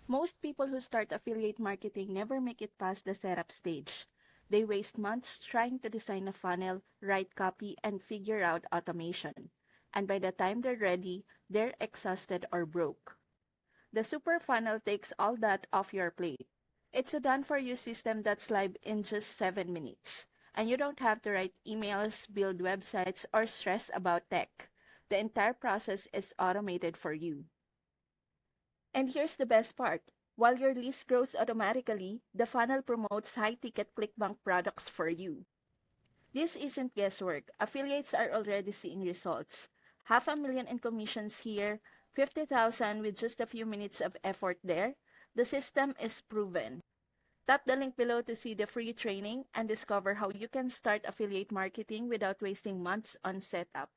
Most people who start affiliate marketing never make it past the setup stage. They waste months trying to design a funnel, write copy, and figure out automation. And by the time they're ready, they're exhausted or broke. The super funnel takes all that off your plate. It's a done for you system that's live in just 7 minutes. And you don't have to write emails, build websites, or stress about tech. The entire process is automated for you. And here's the best part. While your list grows automatically, the funnel promotes high-ticket ClickBank products for you. This isn't guesswork. Affiliates are already seeing results. 500,000 in commissions here, 50,000 with just a few minutes of effort there. The system is proven. Tap the link below to see the free training and discover how you can start affiliate marketing without wasting months on setup.